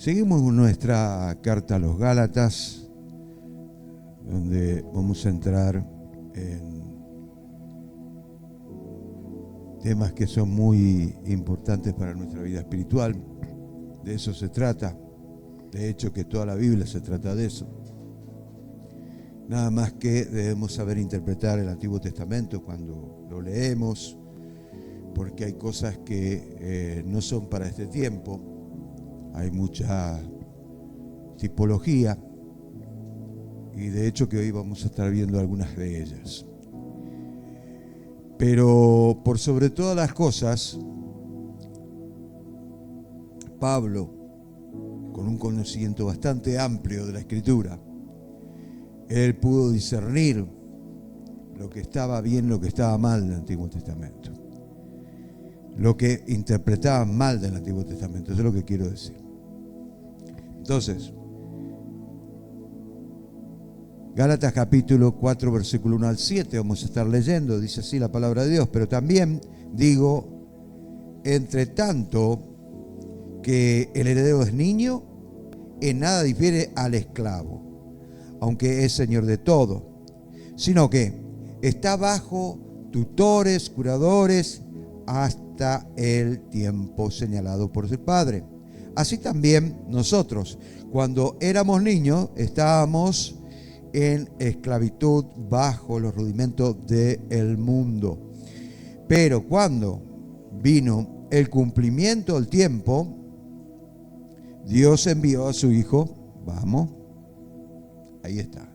Seguimos nuestra carta a los Gálatas, donde vamos a entrar en temas que son muy importantes para nuestra vida espiritual. De eso se trata. De hecho, que toda la Biblia se trata de eso. Nada más que debemos saber interpretar el Antiguo Testamento cuando lo leemos, porque hay cosas que no son para este tiempo. Hay mucha tipología y de hecho que hoy vamos a estar viendo algunas de ellas. Pero por sobre todas las cosas, Pablo, con un conocimiento bastante amplio de la Escritura, él pudo discernir lo que estaba bien, lo que estaba mal del Antiguo Testamento, lo que interpretaban mal del Antiguo Testamento. Eso es lo que quiero decir. Entonces, Gálatas capítulo 4, versículo 1 al 7, vamos a estar leyendo, dice así la palabra de Dios. Pero también digo, entre tanto que el heredero es niño, en nada difiere al esclavo, aunque es señor de todo, sino que está bajo tutores, curadores, hasta el tiempo señalado por su Padre. Así también nosotros, cuando éramos niños, estábamos en esclavitud bajo los rudimentos del mundo. Pero cuando vino el cumplimiento del tiempo, Dios envió a su Hijo. Vamos, ahí está.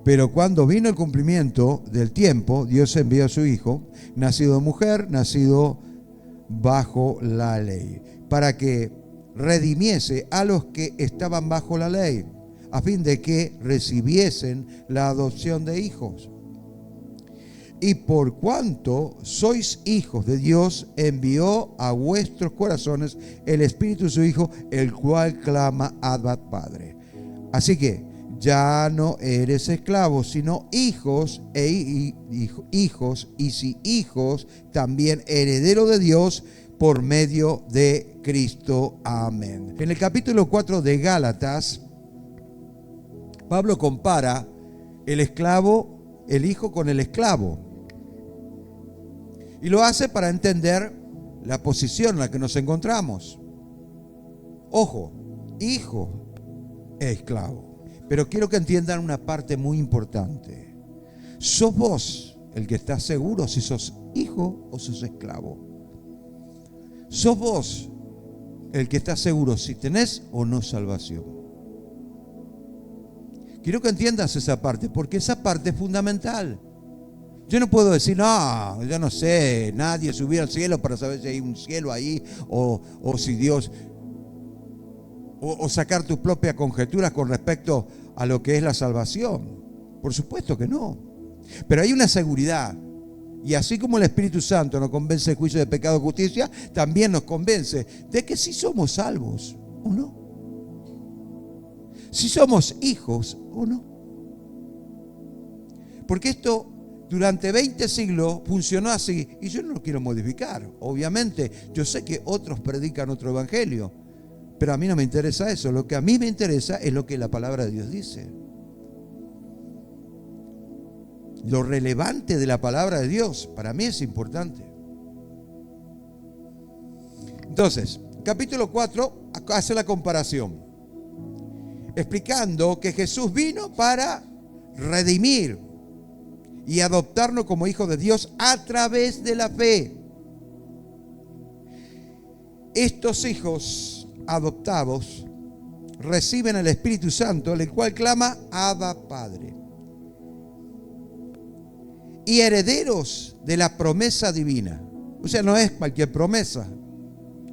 Pero cuando vino el cumplimiento del tiempo, Dios envió a su Hijo, nacido de mujer, nacido bajo la ley, para que redimiese a los que estaban bajo la ley, a fin de que recibiesen la adopción de hijos. Y por cuanto sois hijos de Dios, envió a vuestros corazones el Espíritu de su Hijo, el cual clama Abba, Padre. Así que ya no eres esclavo, sino hijos hijos, y si hijos, también heredero de Dios por medio de Cristo. Amén. En el capítulo 4 de Gálatas, Pablo compara el esclavo, el hijo con el esclavo. Y lo hace para entender la posición en la que nos encontramos. Ojo, hijo e esclavo. Pero quiero que entiendan una parte muy importante. ¿Sos vos el que está seguro si sos hijo o sos esclavo? ¿Sos vos el que está seguro si tenés o no salvación? Quiero que entiendas esa parte, porque esa parte es fundamental. Yo no puedo decir, no, yo no sé, nadie subió al cielo para saber si hay un cielo ahí o si Dios... O sacar tus propias conjeturas con respecto a lo que es la salvación. Por supuesto que no. Pero hay una seguridad. Y así como el Espíritu Santo nos convence del juicio de pecado y justicia, también nos convence de que si somos salvos o no. Si somos hijos o no. Porque esto durante 20 siglos funcionó así. Y yo no lo quiero modificar. Obviamente, yo sé que otros predican otro evangelio. Pero a mí no me interesa eso. Lo que a mí me interesa es lo que la palabra de Dios dice. Lo relevante de la palabra de Dios para mí es importante. Entonces, capítulo 4 hace la comparación, explicando que Jesús vino para redimir y adoptarnos como hijos de Dios a través de la fe. Estos hijos adoptados reciben el Espíritu Santo, el cual clama Abba, Padre, y herederos de la promesa divina. O sea, no es cualquier promesa,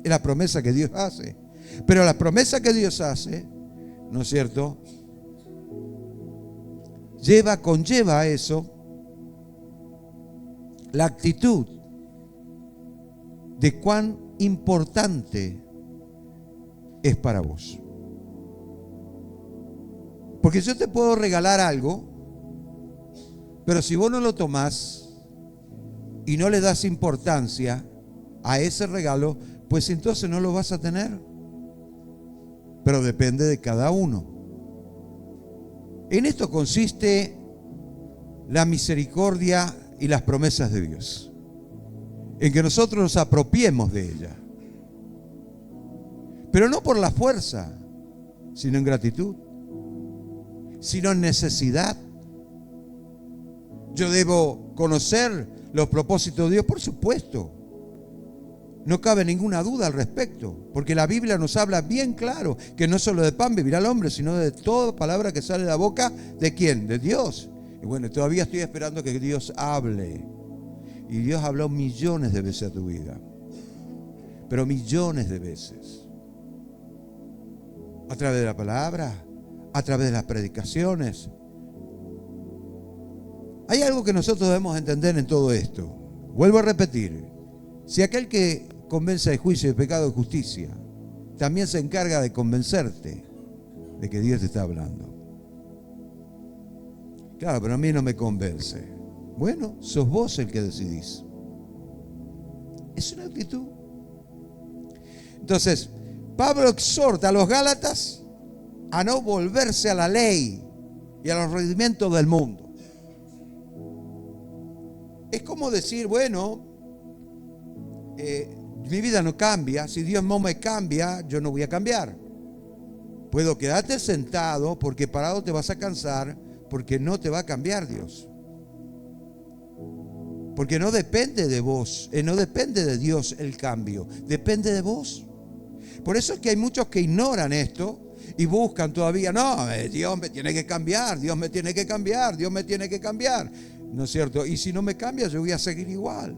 es la promesa que Dios hace. Pero la promesa que Dios hace, ¿no es cierto?, conlleva a eso la actitud de cuán importante es para vos. Porque yo te puedo regalar algo, pero si vos no lo tomás y no le das importancia a ese regalo, pues entonces no lo vas a tener. pero depende de cada uno. En esto consiste la misericordia y las promesas de Dios, en que nosotros nos apropiemos de ella, pero no por la fuerza, sino en gratitud, sino en necesidad. Yo debo conocer los propósitos de Dios, por supuesto. No cabe ninguna duda al respecto, porque la Biblia nos habla bien claro que no solo de pan vivirá el hombre, sino de toda palabra que sale de la boca, ¿de quién? De Dios. Y bueno, todavía estoy esperando que Dios hable. Y Dios habló millones de veces a tu vida, pero millones de veces. A través de la palabra, a través de las predicaciones. Hay algo que nosotros debemos entender en todo esto. Vuelvo a repetir. Si aquel que convence de juicio, de pecado, de justicia, también se encarga de convencerte de que Dios te está hablando. Claro, pero a mí no me convence. Bueno, sos vos el que decidís. Es una actitud. Entonces, Pablo exhorta a los Gálatas a no volverse a la ley y a los rudimentos del mundo. Es como decir, bueno, mi vida no cambia, si Dios no me cambia, yo no voy a cambiar. Puedo quedarte sentado porque parado te vas a cansar, porque no te va a cambiar Dios. Porque no depende de vos, no depende de Dios el cambio, depende de vos. Por eso es que hay muchos que ignoran esto y buscan todavía, no, Dios me tiene que cambiar, Dios me tiene que cambiar, Dios me tiene que cambiar. ¿No es cierto? Y si no me cambia, yo voy a seguir igual.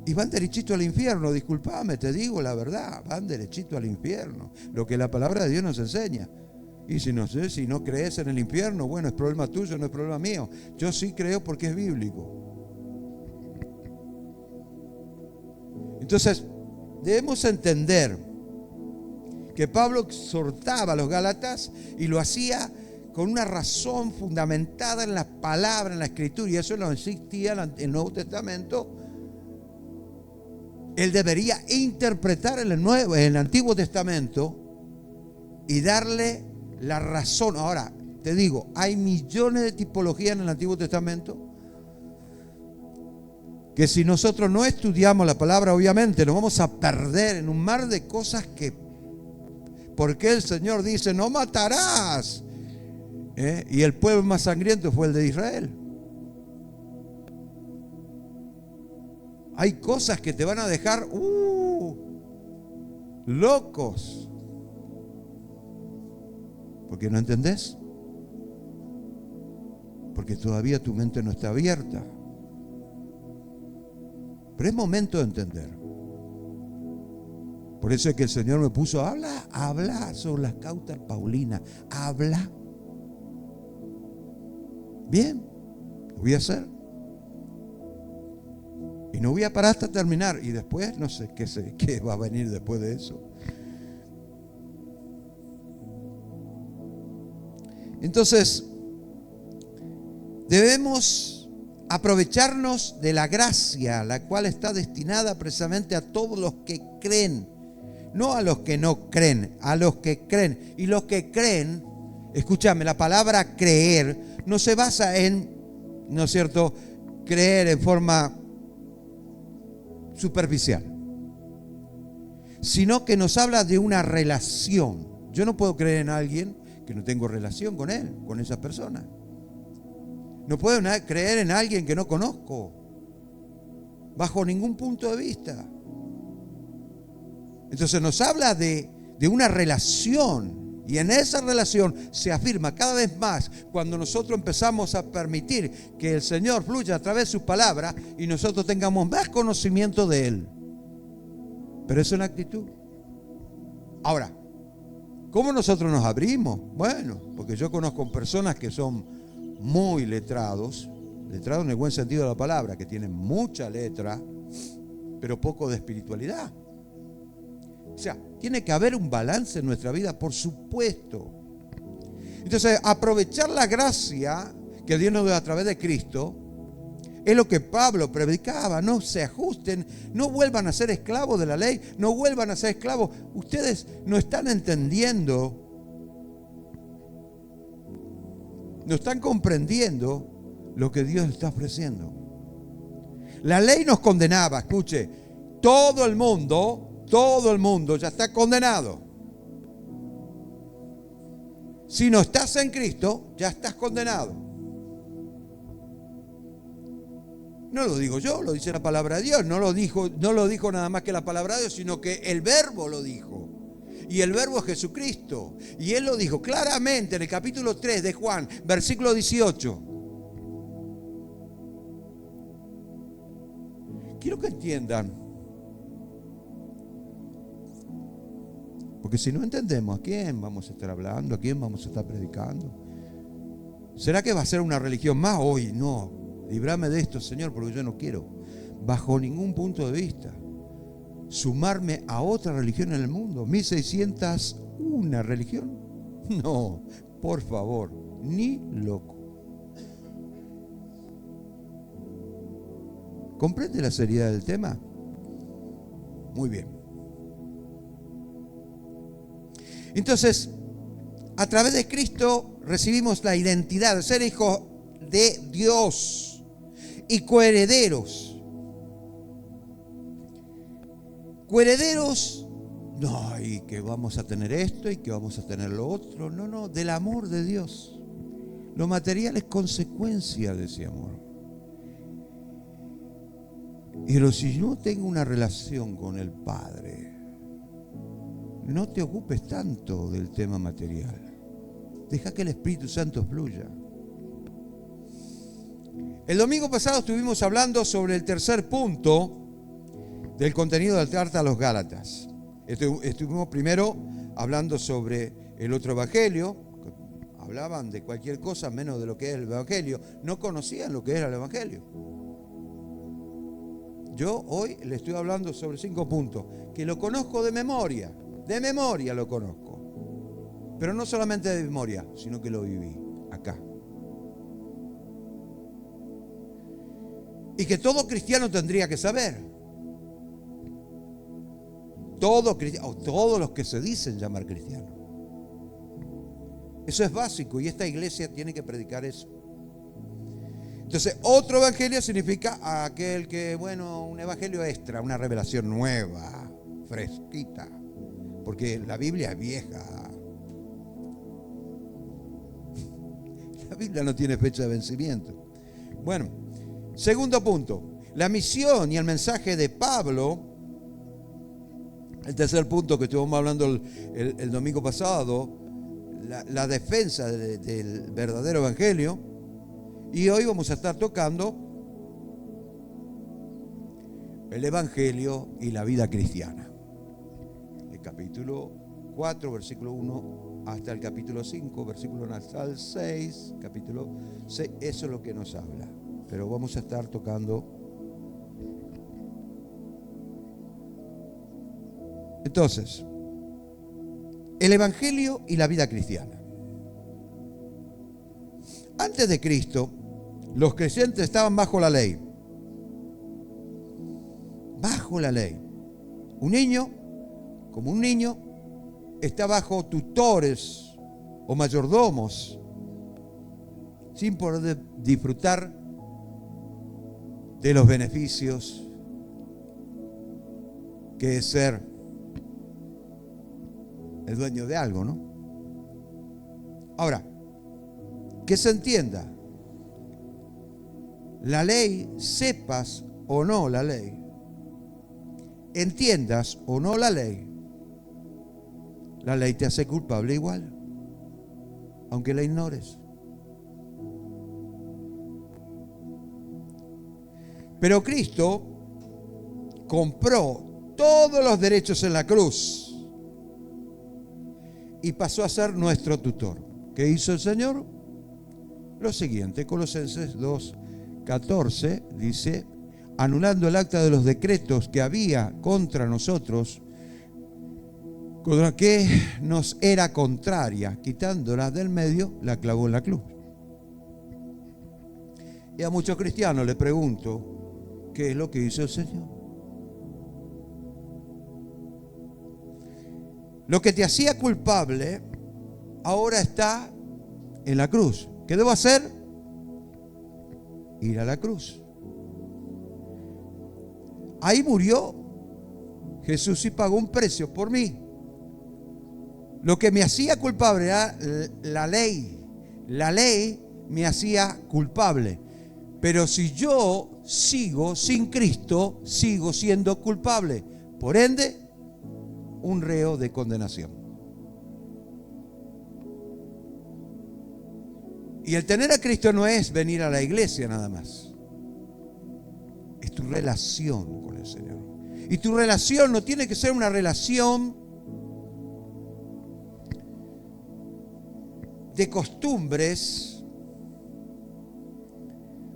Y van derechito al infierno, discúlpame, te digo la verdad, van derechito al infierno. Lo que la palabra de Dios nos enseña. Y si no crees en el infierno, bueno, es problema tuyo, no es problema mío. Yo sí creo porque es bíblico. Entonces, debemos entender que Pablo exhortaba a los Gálatas y lo hacía con una razón fundamentada en la palabra, en la escritura, y eso no existía en el Nuevo Testamento. Él debería interpretar en el Antiguo Testamento y darle la razón. Ahora, te digo, hay millones de tipologías en el Antiguo Testamento que si nosotros no estudiamos la palabra, obviamente nos vamos a perder en un mar de cosas que, porque el Señor dice, no matarás. Y el pueblo más sangriento fue el de Israel. Hay cosas que te van a dejar locos. ¿Por qué no entendés? Porque todavía tu mente no está abierta. Pero es momento de entender. Por eso es que el Señor me puso, habla sobre las cautas paulinas, habla. Bien, lo voy a hacer. Y no voy a parar hasta terminar. Y después, no sé qué va a venir después de eso. Entonces, debemos aprovecharnos de la gracia, la cual está destinada precisamente a todos los que creen. No a los que no creen, a los que creen. Y los que creen, escúchame, la palabra creer no se basa en, ¿no es cierto?, creer en forma superficial, sino que nos habla de una relación. Yo no puedo creer en alguien que no tengo relación con él, con esa persona. No puedo creer en alguien que no conozco, bajo ningún punto de vista. Entonces nos habla de una relación. Y en esa relación se afirma cada vez más cuando nosotros empezamos a permitir que el Señor fluya a través de su palabra y nosotros tengamos más conocimiento de Él. Pero es una actitud. Ahora, ¿cómo nosotros nos abrimos? Bueno, porque yo conozco personas que son muy letrados en el buen sentido de la palabra, que tienen mucha letra, pero poco de espiritualidad. O sea, tiene que haber un balance en nuestra vida, por supuesto. Entonces, aprovechar la gracia que Dios nos da a través de Cristo Es lo que Pablo predicaba: no se ajusten, no vuelvan a ser esclavos de la ley, no vuelvan a ser esclavos. Ustedes no están entendiendo, no están comprendiendo lo que Dios está ofreciendo. La ley nos condenaba, escuche, todo el mundo ya está condenado. Si no estás en Cristo, ya estás condenado. No lo digo yo, lo dice la palabra de Dios. No lo dijo nada más que la palabra de Dios, sino que el Verbo lo dijo. Y el Verbo es Jesucristo. Y Él lo dijo claramente en el capítulo 3 de Juan, versículo 18. Quiero que entiendan, porque si no entendemos, ¿a quién vamos a estar hablando? ¿A quién vamos a estar predicando? ¿Será que va a ser una religión más hoy? No, líbrame de esto, Señor, porque yo no quiero, bajo ningún punto de vista, sumarme a otra religión en el mundo. 1601 religión. No, por favor, ni loco. ¿Comprende la seriedad del tema? Muy bien. Entonces, a través de Cristo recibimos la identidad de ser hijos de Dios y coherederos. Coherederos, no, y que vamos a tener esto y que vamos a tener lo otro. No, no, del amor de Dios. Lo material es consecuencia de ese amor. Pero si no tengo una relación con el Padre, no te ocupes tanto del tema material. Deja que el Espíritu Santo fluya. El domingo pasado estuvimos hablando sobre el tercer punto del contenido de la carta a los Gálatas. Estuvimos primero hablando sobre el otro evangelio. Hablaban de cualquier cosa menos de lo que es el evangelio. No conocían lo que era el evangelio. Yo hoy le estoy hablando sobre 5 puntos, que lo conozco de memoria lo conozco. Pero no solamente de memoria, sino que lo viví acá. Y que todo cristiano tendría que saber. Todos los que se dicen llamar cristianos. Eso es básico y esta iglesia tiene que predicar eso. Entonces, otro evangelio significa aquel que, un evangelio extra, una revelación nueva, fresquita, porque la Biblia es vieja. La Biblia no tiene fecha de vencimiento. Bueno, segundo punto, la misión y el mensaje de Pablo. El tercer punto que estuvimos hablando el domingo pasado, la defensa del verdadero evangelio. Y hoy vamos a estar tocando el evangelio y la vida cristiana. El capítulo 4, versículo 1 hasta el capítulo 5, versículo 1 hasta el 6, capítulo 6, eso es lo que nos habla. Pero vamos a estar tocando. Entonces, el evangelio y la vida cristiana. Antes de Cristo, los creyentes estaban bajo la ley. Bajo la ley. Un niño, como un niño, está bajo tutores o mayordomos, sin poder disfrutar de los beneficios que es ser el dueño de algo, ¿no? Ahora, que se entienda, la ley, sepas o no la ley, entiendas o no la ley te hace culpable igual, aunque la ignores. Pero Cristo compró todos los derechos en la cruz y pasó a ser nuestro tutor. ¿Qué hizo el Señor? Lo siguiente, Colosenses 2:14 dice: anulando el acta de los decretos que había contra nosotros, contra que nos era contraria, quitándola del medio, la clavó en la cruz. Y a muchos cristianos les pregunto, ¿qué es lo que hizo el Señor? Lo que te hacía culpable ahora está en la cruz. ¿Qué debo hacer? Ir a la cruz. Ahí murió Jesús y pagó un precio por mí. Lo que me hacía culpable era la ley. La ley me hacía culpable. Pero si yo sigo sin Cristo, sigo siendo culpable. Por ende, un reo de condenación. Y el tener a Cristo no es venir a la iglesia nada más. Es tu relación con el Señor. Y tu relación no tiene que ser una relación de costumbres,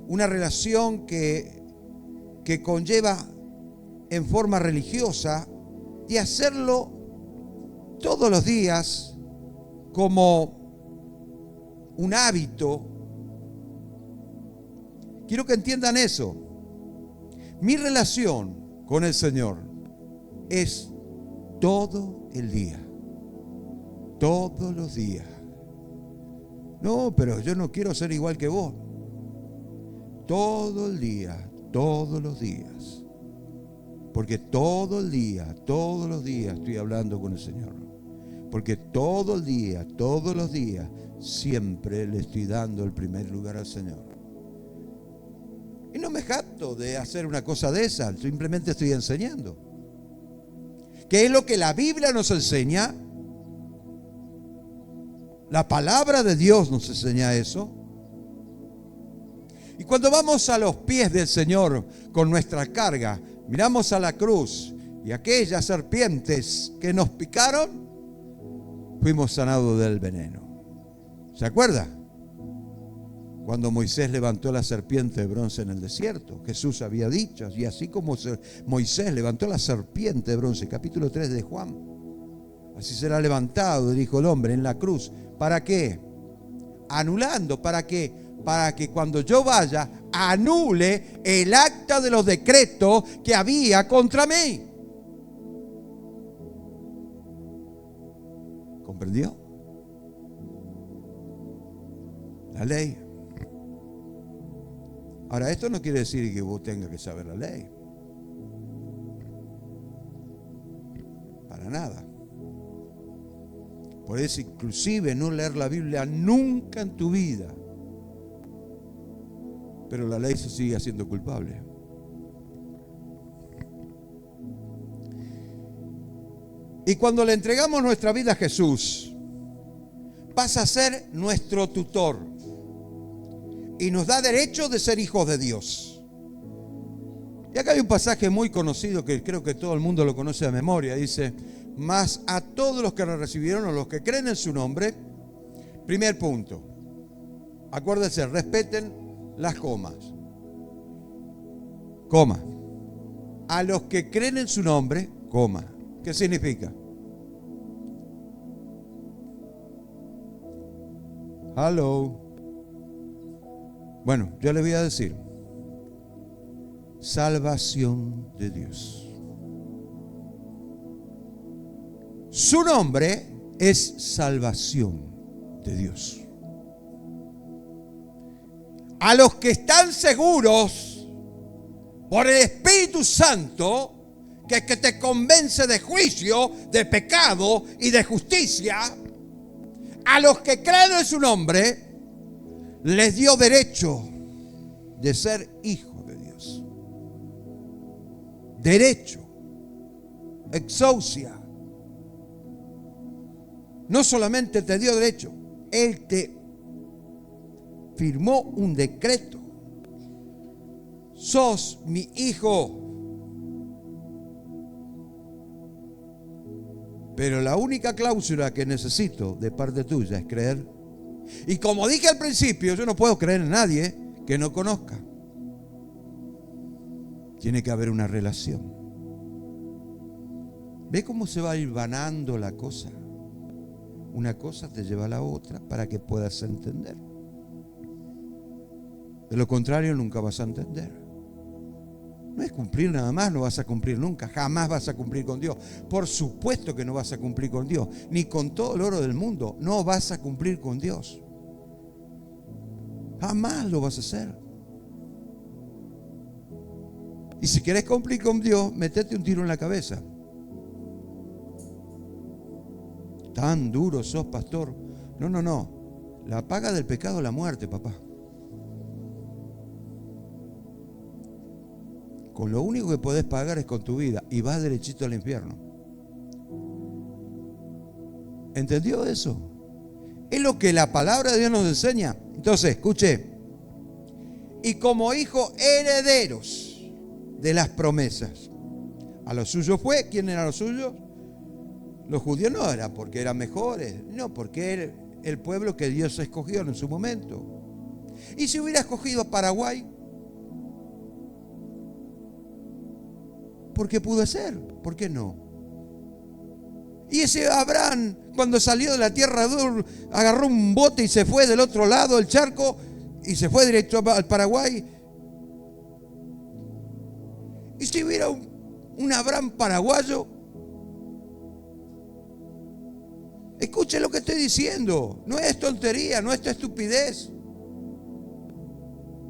una relación que conlleva en forma religiosa, de hacerlo todos los días como un hábito. Quiero que entiendan eso. Mi relación con el Señor es todo el día, todos los días. No, pero yo no quiero ser igual que vos. Todo el día, todos los días. Porque todo el día, todos los días estoy hablando con el Señor. Porque todo el día, todos los días, siempre le estoy dando el primer lugar al Señor. Y no me jacto de hacer una cosa de esa, simplemente estoy enseñando. ¿Qué es lo que la Biblia nos enseña? La palabra de Dios nos enseña eso. Y cuando vamos a los pies del Señor con nuestra carga, miramos a la cruz y aquellas serpientes que nos picaron, fuimos sanados del veneno. ¿Se acuerda? Cuando Moisés levantó la serpiente de bronce en el desierto, Jesús había dicho, y así como Moisés levantó la serpiente de bronce, capítulo 3 de Juan, así será levantado el Hijo del Hombre en la cruz. ¿Para qué? Anulando, ¿para qué? Para que cuando yo vaya, anule el acta de los decretos que había contra mí. ¿Comprendió? La ley. Ahora, esto no quiere decir que vos tengas que saber la ley. Para nada. Podés inclusive no leer la Biblia nunca en tu vida. Pero la ley se sigue haciendo culpable. Y cuando le entregamos nuestra vida a Jesús, pasa a ser nuestro tutor y nos da derecho de ser hijos de Dios. Y acá hay un pasaje muy conocido que creo que todo el mundo lo conoce de memoria. Dice: mas a todos los que le recibieron, o los que creen en su nombre. Primer punto, acuérdense, respeten las comas. Coma. A los que creen en su nombre, coma. ¿Qué significa? Hello. Bueno, yo les voy a decir: salvación de Dios. Su nombre es salvación de Dios. A los que están seguros por el Espíritu Santo, que te convence de juicio, de pecado y de justicia, a los que creen en su nombre, les dio derecho de ser hijos de Dios. Derecho. Exousia. No solamente te dio derecho, Él te firmó un decreto. Sos mi hijo. Pero la única cláusula que necesito de parte tuya es creer. Y como dije al principio, yo no puedo creer en nadie que no conozca. Tiene que haber una relación. ¿Ve cómo se va a ir vanando la cosa? Una cosa te lleva a la otra para que puedas entender. De lo contrario, nunca vas a entender. No es cumplir nada más, no vas a cumplir nunca, jamás vas a cumplir con Dios. Por supuesto que no vas a cumplir con Dios, ni con todo el oro del mundo, no vas a cumplir con Dios. Jamás lo vas a hacer. Y si querés cumplir con Dios, metete un tiro en la cabeza. Tan duro sos, pastor. No. La paga del pecado es la muerte, papá. Con lo único que podés pagar es con tu vida y vas derechito al infierno. ¿Entendió eso? Es lo que la palabra de Dios nos enseña. Entonces, escuche. Y como hijos herederos de las promesas. A los suyos fue. ¿Quién eran los suyos? Los judíos no eran porque eran mejores. No, porque era el pueblo que Dios escogió en su momento. Y si hubiera escogido a Paraguay, porque pudo ser, ¿por qué no? Y ese Abraham, cuando salió de la tierra de Ur, agarró un bote y se fue del otro lado del charco y se fue directo al Paraguay. Y si hubiera un Abraham paraguayo, escuche lo que estoy diciendo, no es tontería, no es estupidez.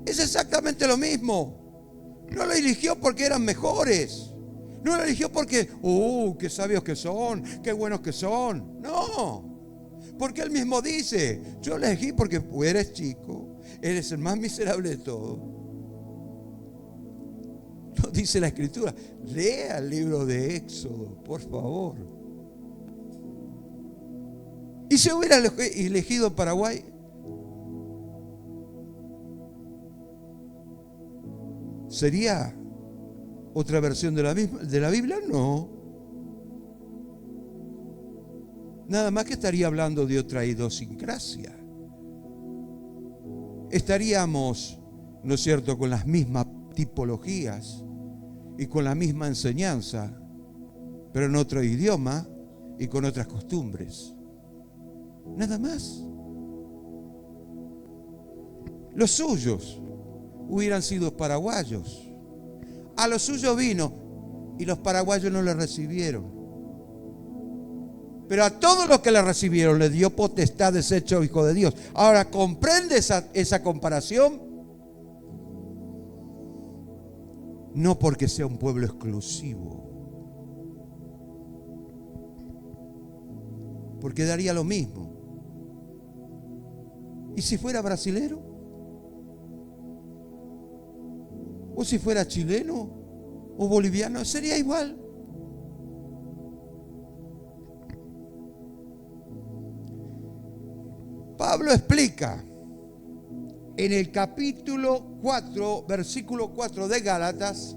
Es exactamente lo mismo. No lo eligió porque eran mejores. No lo eligió porque, qué sabios que son, qué buenos que son. No, porque él mismo dice, yo lo elegí porque eres chico, eres el más miserable de todos. No dice la Escritura. Lea el libro de Éxodo, por favor. ¿Y si hubiera elegido Paraguay? ¿Sería otra versión de la Biblia? No. Nada más que estaría hablando de otra idiosincrasia. Estaríamos, ¿no es cierto?, con las mismas tipologías y con la misma enseñanza, pero en otro idioma y con otras costumbres. Nada más. Los suyos hubieran sido paraguayos. A los suyos vino y los paraguayos no le recibieron. Pero a todos los que le recibieron le dio potestad de ser hecho hijo de Dios. Ahora, ¿comprende esa comparación? No porque sea un pueblo exclusivo, porque daría lo mismo. ¿Y si fuera brasilero? ¿O si fuera chileno o boliviano? Sería igual. Pablo explica en el capítulo 4, versículo 4 de Gálatas.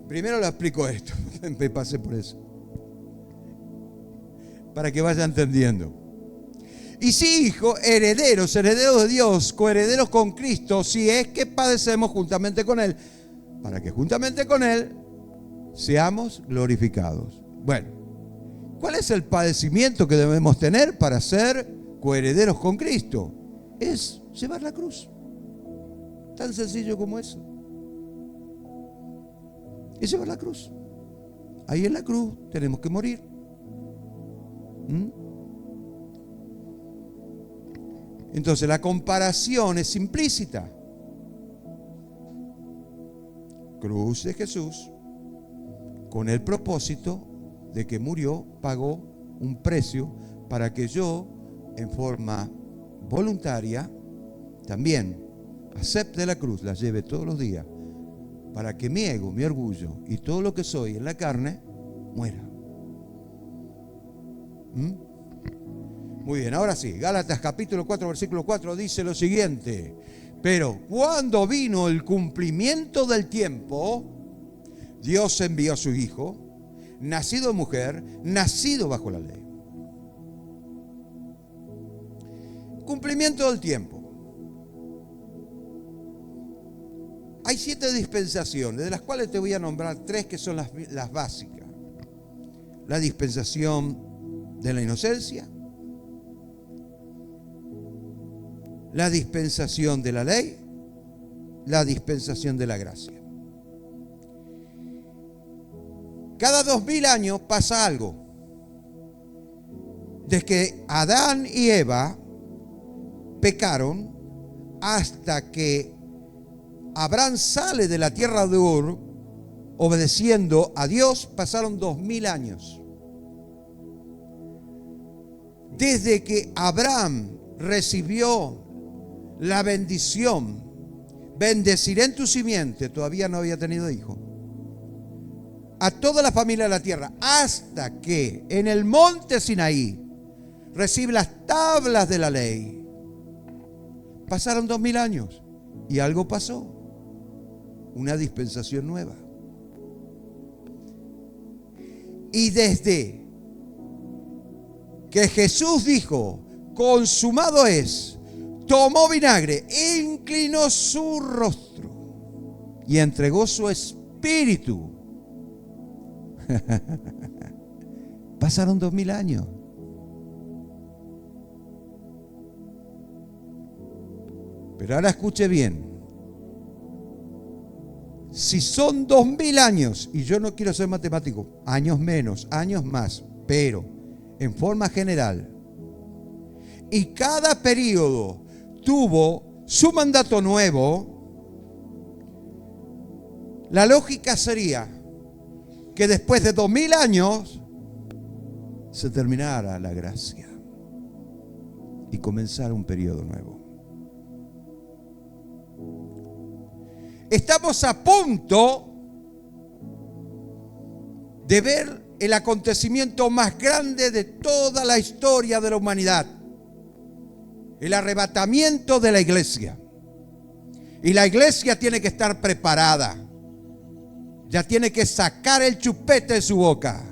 Primero le explico esto, me pasé por eso, para que vaya entendiendo. Y sí, hijo, herederos de Dios, coherederos con Cristo, si es que padecemos juntamente con Él, para que juntamente con Él seamos glorificados. Bueno, ¿cuál es el padecimiento que debemos tener para ser coherederos con Cristo? Es llevar la cruz. Tan sencillo como eso. Es llevar la cruz. Ahí en la cruz tenemos que morir. Entonces la comparación es implícita. Cruz de Jesús, con el propósito de que murió, pagó un precio para que yo, en forma voluntaria, también acepte la cruz, la lleve todos los días, para que mi ego, mi orgullo y todo lo que soy en la carne muera. Muy bien, ahora sí, Gálatas capítulo 4, versículo 4 dice lo siguiente: pero cuando vino el cumplimiento del tiempo, Dios envió a su Hijo, nacido de mujer, nacido bajo la ley. Cumplimiento del tiempo. Hay 7 dispensaciones, de las cuales te voy a nombrar 3 que son las básicas. La dispensación de la inocencia, la dispensación de la ley, la dispensación de la gracia. Cada 2000 años pasa algo. Desde que Adán y Eva pecaron hasta que Abraham sale de la tierra de Ur, obedeciendo a Dios, pasaron 2000 años. Desde que Abraham recibió la bendición, bendeciré en tu simiente, todavía no había tenido hijo, a toda la familia de la tierra, hasta que en el monte Sinaí recibe las tablas de la ley. Pasaron 2000 años y algo pasó, una dispensación nueva. Y desde que Jesús dijo, consumado es, tomó vinagre, inclinó su rostro y entregó su espíritu. Pasaron 2000 años. Pero ahora escuche bien. Si son 2000 años, y yo no quiero ser matemático, años menos, años más, pero en forma general, y cada periodo tuvo su mandato nuevo, la lógica sería que después de 2000 años se terminara la gracia y comenzara un periodo nuevo. Estamos a punto de ver el acontecimiento más grande de toda la historia de la humanidad, el arrebatamiento de la iglesia. Y la iglesia tiene que estar preparada. Ya tiene que sacar el chupete de su boca,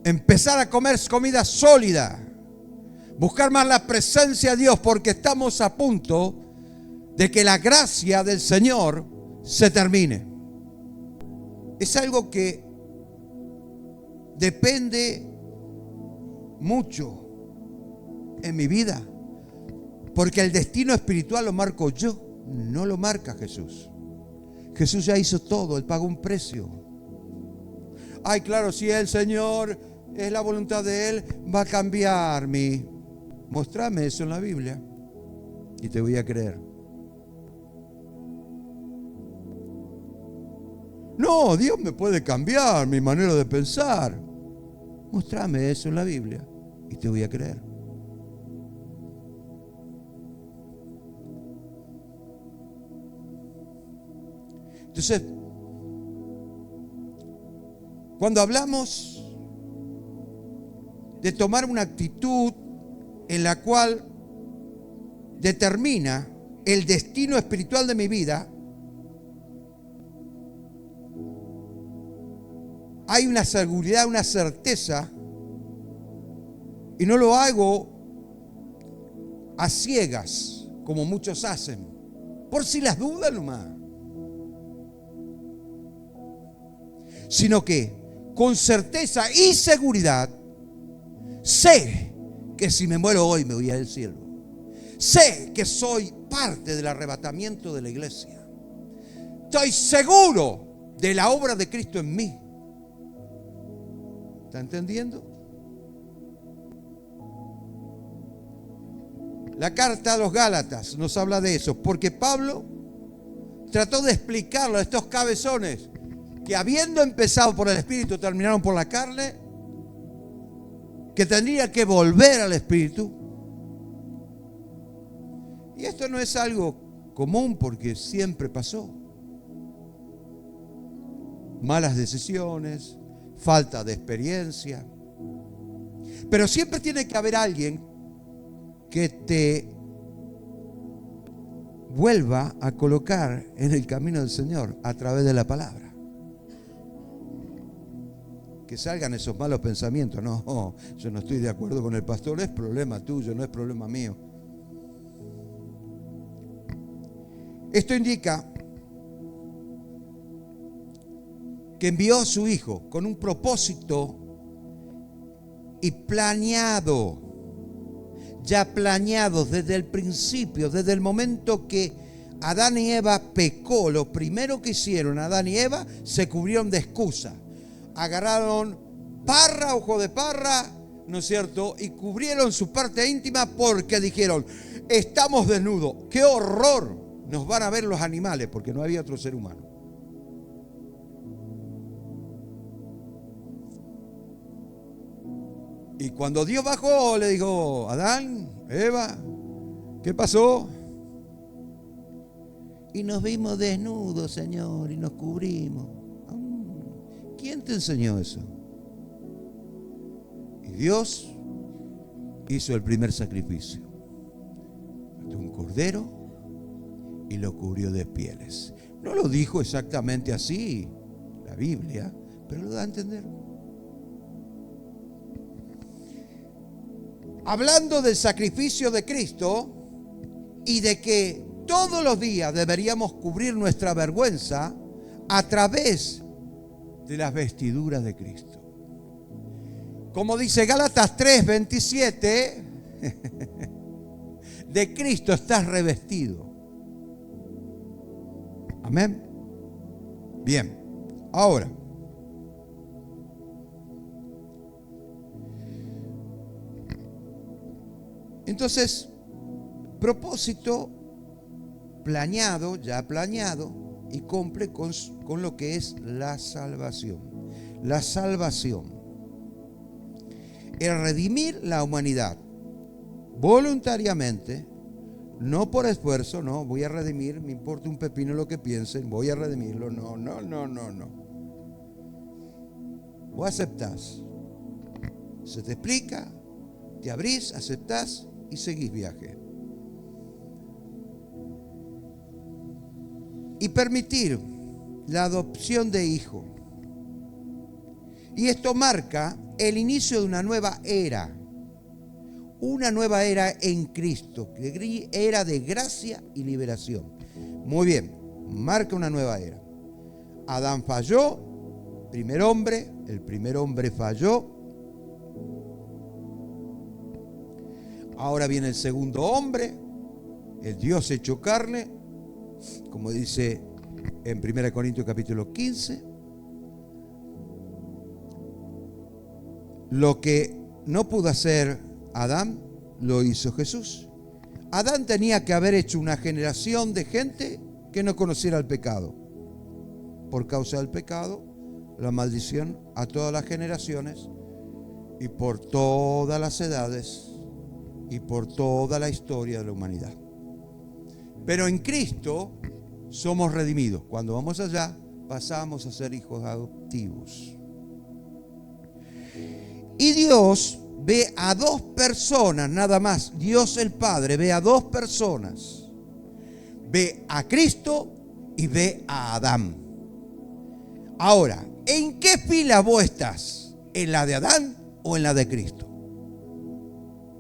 empezar a comer comida sólida, buscar más la presencia de Dios, porque estamos a punto de que la gracia del Señor se termine. Es algo que depende mucho en mi vida, porque el destino espiritual lo marco yo, no lo marca Jesús. Jesús ya hizo todo, Él pagó un precio. Ay, claro, si el Señor es la voluntad de Él, va a cambiar mi... Mostrame eso en la Biblia y te voy a creer. No, Dios me puede cambiar mi manera de pensar. Mostrame eso en la Biblia y te voy a creer. Entonces, cuando hablamos de tomar una actitud en la cual determina el destino espiritual de mi vida, hay una seguridad, una certeza, y no lo hago a ciegas, como muchos hacen, por si las dudas nomás, sino que con certeza y seguridad sé que si me muero hoy me voy al cielo. Sé que soy parte del arrebatamiento de la iglesia. Estoy seguro de la obra de Cristo en mí. ¿Está entendiendo? La carta a los Gálatas nos habla de eso, porque Pablo trató de explicarlo a estos cabezones que habiendo empezado por el Espíritu terminaron por la carne, que tendría que volver al Espíritu. Y esto no es algo común porque siempre pasó. Malas decisiones, falta de experiencia. Pero siempre tiene que haber alguien que te vuelva a colocar en el camino del Señor a través de la palabra. Que salgan esos malos pensamientos. No, yo no estoy de acuerdo con el pastor, es problema tuyo, no es problema mío. Esto indica que envió a su Hijo con un propósito y planeado. ya planeados desde el principio, desde el momento que Adán y Eva pecó. Lo primero que hicieron Adán y Eva, se cubrieron de excusa. Agarraron parra, ojo de parra, ¿no es cierto? Y cubrieron su parte íntima porque dijeron, estamos desnudos. ¡Qué horror! Nos van a ver los animales, porque no había otro ser humano. Y cuando Dios bajó, le dijo, Adán, Eva, ¿qué pasó? Y nos vimos desnudos, Señor, y nos cubrimos. ¿Quién te enseñó eso? Y Dios hizo el primer sacrificio. Mató un cordero y lo cubrió de pieles. No lo dijo exactamente así la Biblia, pero lo da a entender. Hablando del sacrificio de Cristo y de que todos los días deberíamos cubrir nuestra vergüenza a través de las vestiduras de Cristo. Como dice Gálatas 3:27, de Cristo estás revestido. Amén. Bien, ahora, entonces, propósito planeado, ya planeado, y cumple con lo que es la salvación. La salvación. El redimir la humanidad voluntariamente, no por esfuerzo, no, voy a redimir, me importa un pepino lo que piensen, voy a redimirlo, no. Vos aceptás, se te explica, te abrís, aceptás y seguís viaje. Y permitir la adopción de hijo. Y esto marca el inicio de una nueva era. Una nueva era en Cristo, era de gracia y liberación. Muy bien, marca una nueva era. Adán falló, el primer hombre falló. Ahora viene el segundo hombre, el Dios hecho carne, como dice en 1 Corintios capítulo 15. Lo que no pudo hacer Adán, lo hizo Jesús. Adán tenía que haber hecho una generación de gente que no conociera el pecado. Por causa del pecado, la maldición a todas las generaciones y por todas las edades y por toda la historia de la humanidad. Pero en Cristo somos redimidos. Cuando vamos allá, pasamos a ser hijos adoptivos. Y Dios ve a dos personas nada más. Dios el Padre ve a dos personas. Ve a Cristo y ve a Adán. Ahora, ¿en qué fila vos estás? ¿En la de Adán o en la de Cristo?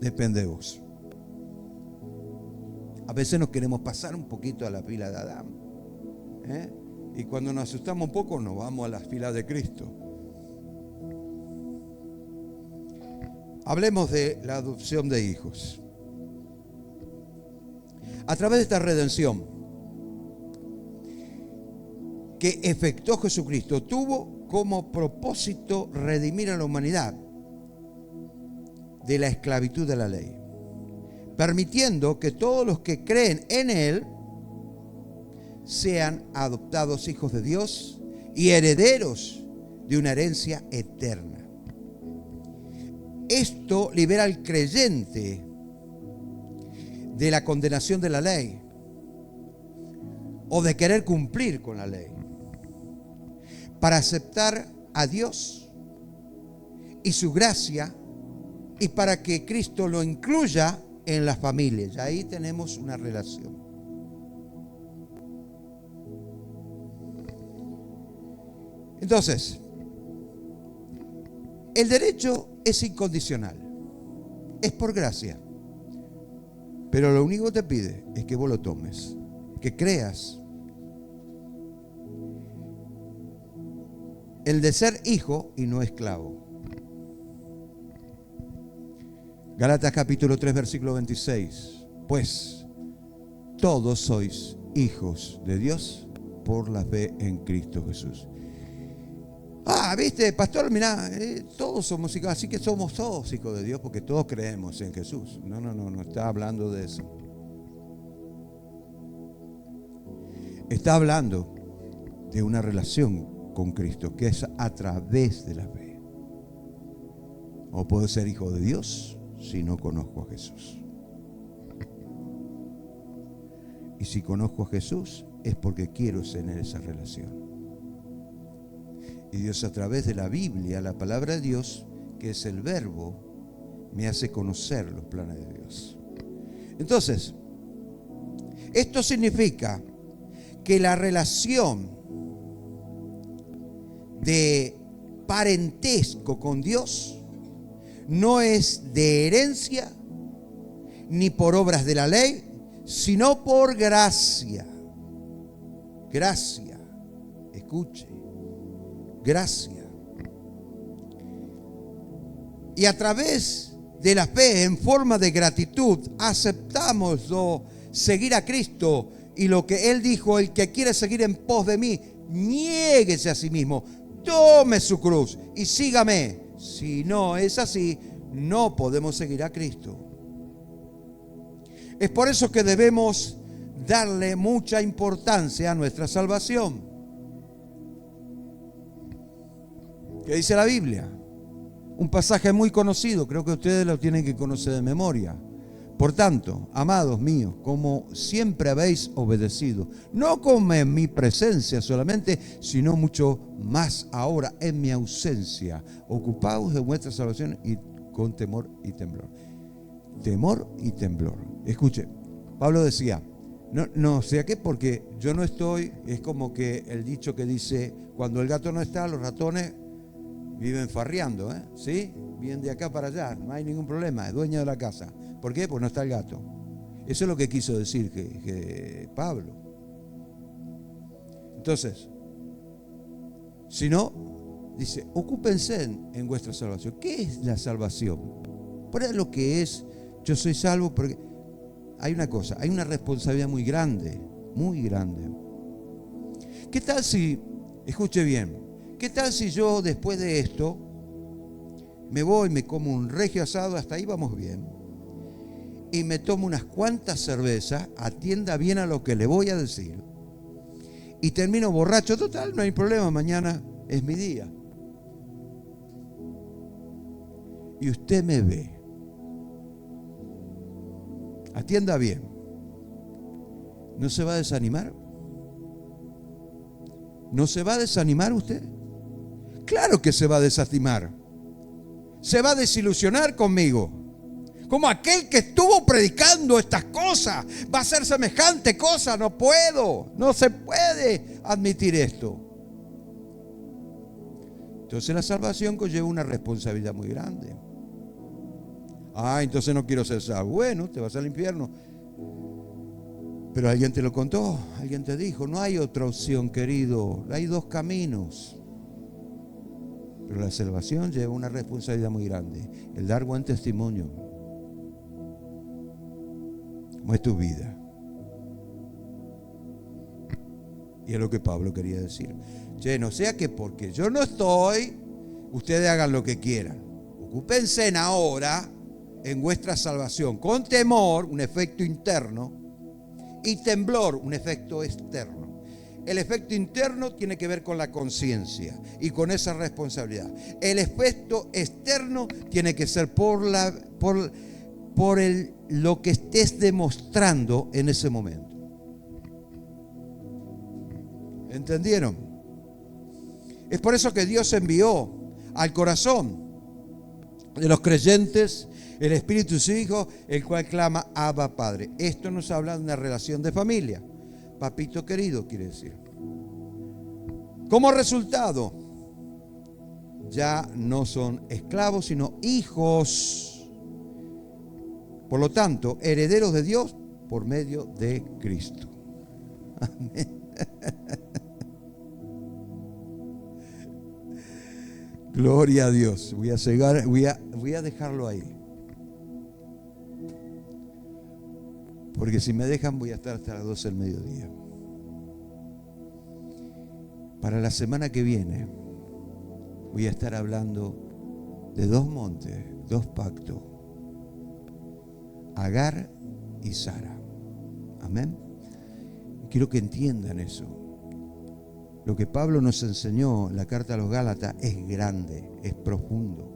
Depende de vos. A veces nos queremos pasar un poquito a la fila de Adán, y cuando nos asustamos un poco nos vamos a la fila de Cristo. Hablemos de la adopción de hijos. A través de esta redención que efectuó Jesucristo, tuvo como propósito redimir a la humanidad de la esclavitud de la ley, permitiendo que todos los que creen en Él sean adoptados hijos de Dios y herederos de una herencia eterna. Esto libera al creyente de la condenación de la ley o de querer cumplir con la ley, para aceptar a Dios y su gracia y para que Cristo lo incluya en la familia. Y ahí tenemos una relación. Entonces, el derecho es incondicional, es por gracia, pero lo único que te pide es que vos lo tomes, que creas. El de ser hijo y no esclavo. Gálatas capítulo 3, versículo 26. Pues todos sois hijos de Dios por la fe en Cristo Jesús. Viste, pastor, mirá, todos somos hijos, así que somos todos hijos de Dios porque todos creemos en Jesús. No está hablando de eso. Está hablando de una relación con Cristo que es a través de la fe. No puedo ser hijo de Dios si no conozco a Jesús. Y si conozco a Jesús es porque quiero tener esa relación. Y Dios, a través de la Biblia, la palabra de Dios, que es el verbo, me hace conocer los planes de Dios. Entonces, esto significa que la relación de parentesco con Dios no es de herencia ni por obras de la ley, sino por gracia. Gracia. Escuche. Gracia. Y a través de la fe, en forma de gratitud, aceptamos seguir a Cristo. Y lo que Él dijo: el que quiere seguir en pos de mí, niéguese a sí mismo, tome su cruz y sígame. Si no es así, no podemos seguir a Cristo. Es por eso que debemos darle mucha importancia a nuestra salvación. ¿Qué dice la Biblia? Un pasaje muy conocido, creo que ustedes lo tienen que conocer de memoria. Por tanto, amados míos, como siempre habéis obedecido, no como en mi presencia solamente, sino mucho más ahora en mi ausencia, ocupaos de vuestra salvación y con temor y temblor. Temor y temblor. Escuche, Pablo decía, no sé a qué, porque yo no estoy, es como que el dicho que dice, cuando el gato no está, los ratones viven farreando, ¿sí? Vienen de acá para allá, no hay ningún problema, es dueño de la casa. ¿Por qué? Pues no está el gato. Eso es lo que quiso decir que Pablo. Entonces, si no, dice, ocúpense en vuestra salvación. ¿Qué es la salvación? Por eso lo que es, yo soy salvo, porque hay una cosa, hay una responsabilidad muy grande, muy grande. ¿Qué tal si, escuche bien, qué tal si yo después de esto me voy, me como un regio asado, hasta ahí vamos bien, y me tomo unas cuantas cervezas, atienda bien a lo que le voy a decir, y termino borracho? Total, no hay problema, mañana es mi día. Y usted me ve, atienda bien, ¿no se va a desanimar? ¿No se va a desanimar usted? Claro que se va a desanimar. Se va a desilusionar conmigo. Como aquel que estuvo predicando estas cosas va a ser semejante cosa. No puedo, no se puede admitir esto. Entonces la salvación conlleva una responsabilidad muy grande. Entonces no quiero ser salvo. Bueno, te vas al infierno. Pero alguien te lo contó, alguien te dijo, no hay otra opción, querido. Hay dos caminos. Pero la salvación lleva una responsabilidad muy grande. El dar buen testimonio. ¿Cómo es tu vida? Y es lo que Pablo quería decir. No sea que porque yo no estoy, ustedes hagan lo que quieran. Ocúpense en ahora en vuestra salvación. Con temor, un efecto interno, y temblor, un efecto externo. El efecto interno tiene que ver con la conciencia y con esa responsabilidad. El efecto externo tiene que ser por lo que estés demostrando en ese momento. ¿Entendieron? Es por eso que Dios envió al corazón de los creyentes el Espíritu de su Hijo, el cual clama Abba Padre. Esto nos habla de una relación de familia. Papito querido, quiere decir. Como resultado, ya no son esclavos, sino hijos. Por lo tanto, herederos de Dios por medio de Cristo. Amén. Gloria a Dios. Voy a dejarlo ahí. porque si me dejan voy a estar hasta las 12 del mediodía. Para la semana que viene voy a estar hablando de dos montes, dos pactos, Agar y Sara. Amén. Quiero que entiendan eso. Lo que Pablo nos enseñó en la carta a los Gálatas es grande, es profundo.